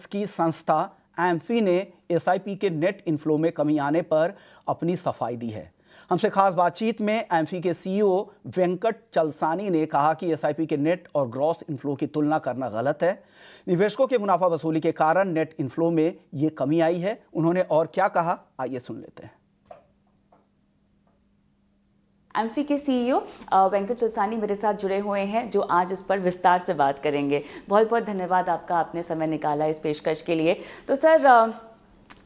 की संस्था एम्फी ने एसआईपी के नेट इनफ्लो में कमी आने पर अपनी सफाई दी है। हमसे खास बातचीत में एम्फी के सीईओ वेंकट चलसानी ने कहा कि एसआईपी के नेट और ग्रॉस इनफ्लो की तुलना करना गलत है। निवेशकों के मुनाफा वसूली के कारण नेट इनफ्लो में ये कमी आई है। उन्होंने और क्या कहा, आइए सुन लेते हैं। एम्फी के सीईओ वेंकट चलसानी मेरे साथ जुड़े हुए हैं, जो आज इस पर विस्तार से बात करेंगे। बहुत बहुत धन्यवाद आपका, आपने समय निकाला इस पेशकश के लिए। तो सर,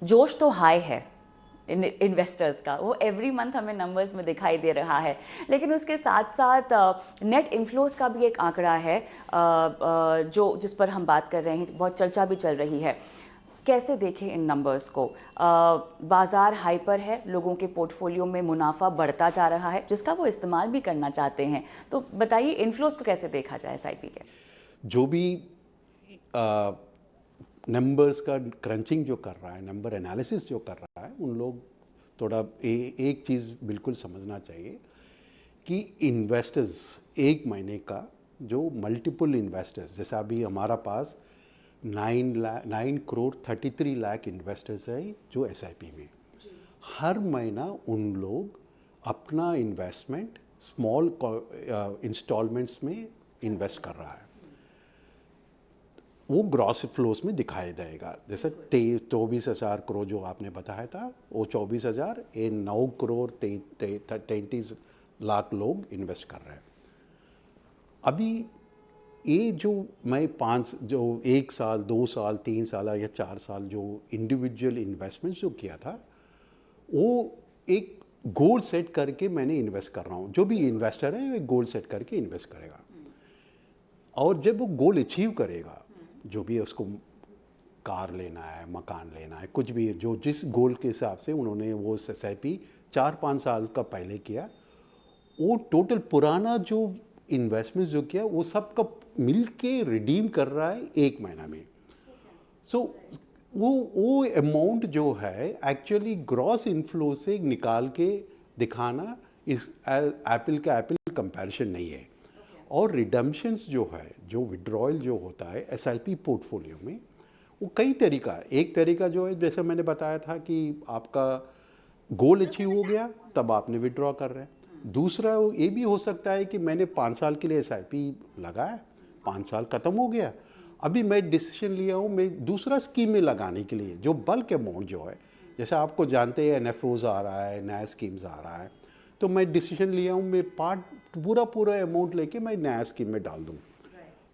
जोश तो हाई है इन्वेस्टर्स का, वो एवरी मंथ हमें नंबर्स में दिखाई दे रहा है, लेकिन उसके साथ साथ नेट इन्फ्लोज का भी एक आंकड़ा है जो जिस पर हम बात कर रहे हैं, बहुत चर्चा भी चल रही है। कैसे देखें इन नंबर्स को? बाज़ार हाइपर है, लोगों के पोर्टफोलियो में मुनाफा बढ़ता जा रहा है जिसका वो इस्तेमाल भी करना चाहते हैं। तो बताइए, इन्फ्लोज को कैसे देखा जाए एसआईपी के? जो भी नंबर्स का क्रंचिंग जो कर रहा है, नंबर एनालिसिस जो कर रहा है, उन लोग थोड़ा एक चीज़ बिल्कुल समझना चाहिए कि इन्वेस्टर्स एक महीने का जो मल्टीपल इन्वेस्टर्स, जैसे अभी हमारा पास 9 करोड़ 33 लाख इन्वेस्टर्स है जो एसआईपी में। हर महीना उन लोग अपना इन्वेस्टमेंट स्मॉल इंस्टॉलमेंट्स में इन्वेस्ट कर रहा है। वो ग्रॉस फ्लोस में दिखाई देगा। जैसे 24,000 करोड़ जो आपने बताया था, वो 24,000, ये 9 करोड़ 33 लाख लोग इन्वेस्ट कर रहे हैं। अभी ये जो मैं 1 साल 2 साल 3 साल या 4 साल जो इंडिविजुअल इन्वेस्टमेंट्स जो किया था, वो एक गोल सेट करके मैंने इन्वेस्ट कर रहा हूँ। जो भी इन्वेस्टर है वो एक गोल सेट करके इन्वेस्ट करेगा, और जब वो गोल अचीव करेगा, जो भी उसको कार लेना है, मकान लेना है, कुछ भी जो जिस गोल के हिसाब से उन्होंने वो एसआईपी 4-5 साल का पहले किया, वो टोटल पुराना जो इन्वेस्टमेंट जो किया वो सब का मिल के रिडीम कर रहा है 1 महीना में। सो वो अमाउंट जो है एक्चुअली ग्रॉस इनफ्लो से निकाल के दिखाना इस एप्पल का एप्पल कंपैरिजन नहीं है। और रिडम्पशंस जो है, जो विड्रॉयल जो होता है एसआईपी पोर्टफोलियो में, वो कई तरीका है। एक तरीका जो है, जैसे मैंने बताया था कि आपका गोल अचीव हो गया तब आपने विड्रॉ कर रहे हैं। दूसरा ये भी हो सकता है कि मैंने 5 साल के लिए एसआईपी लगाया, 5 साल ख़त्म हो गया, अभी मैं डिसीजन लिया हूँ मैं दूसरा स्कीम में लगाने के लिए, जो बल्क अमाउंट जो है, जैसे आपको जानते हैं एनएफओज आ रहा है, नया स्कीम्स आ रहा है, तो मैं डिसीजन लिया हूँ मैं पूरा अमाउंट लेके मैं नया स्कीम में डाल दूँ,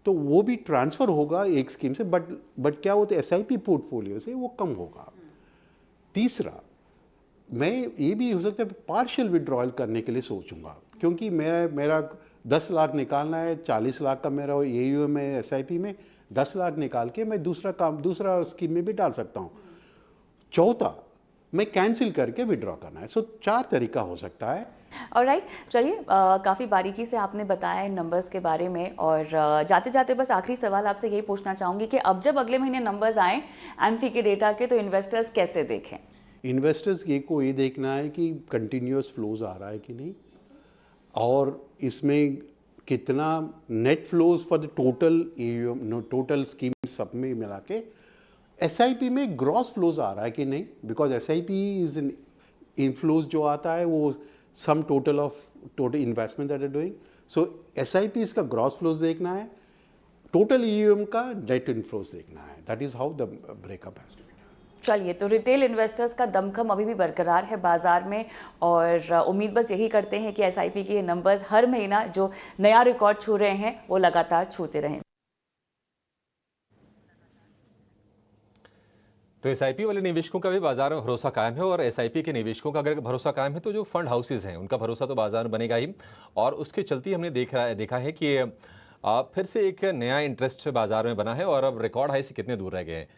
तो वो भी ट्रांसफ़र होगा एक स्कीम से, बट क्या होता है एसआईपी पोर्टफोलियो से वो कम होगा। तीसरा, मैं ये भी हो सकता है पार्शियल विड्रॉयल करने के लिए सोचूंगा, क्योंकि मेरा 10 लाख निकालना है, 40 लाख का मेरा एयूएम है एसआईपी में, 10 लाख निकाल के मैं दूसरा स्कीम में भी डाल सकता हूँ। चौथा, मैं कैंसिल करके विड्रॉ करना है। सो 4 तरीका हो सकता है। ऑलराइट, चलिए, काफ़ी बारीकी से आपने बताया इन नंबर्स के बारे में, और जाते जाते बस आखिरी सवाल आपसे यही पूछना चाहूँगी कि अब जब अगले महीने नंबर्स आएँ एम्फी के डेटा के, तो इन्वेस्टर्स कैसे देखें? इन्वेस्टर्स को ये देखना है कि कंटिन्यूस फ्लोज आ रहा है कि नहीं, और इसमें कितना net flows for the total scheme सब में मिला के एसआईपी में ग्रॉस फ्लोज आ रहा है कि नहीं, because SIP is in inflows जो आता है वो sum total investment that are doing. So SIP इसका ग्रॉस फ्लोज देखना है, टोटल ईयूएम का नेट इनफ्लोज देखना है। That is how the breakup है। चलिए, तो रिटेल इन्वेस्टर्स का दमखम अभी भी बरकरार है बाजार में, और उम्मीद बस यही करते हैं कि एसआईपी के नंबर्स हर महीना जो नया रिकॉर्ड छू रहे हैं वो लगातार छूते रहें। तो एसआईपी वाले निवेशकों का भी बाजार में भरोसा कायम है, और एसआईपी के निवेशकों का अगर भरोसा कायम है तो जो फंड हाउसेज हैं उनका भरोसा तो बाजार में बनेगा ही, और उसके चलते हमने देखा है कि फिर से एक नया इंटरेस्ट बाजार में बना है, और अब रिकॉर्ड हाई से कितने दूर रह गए हैं।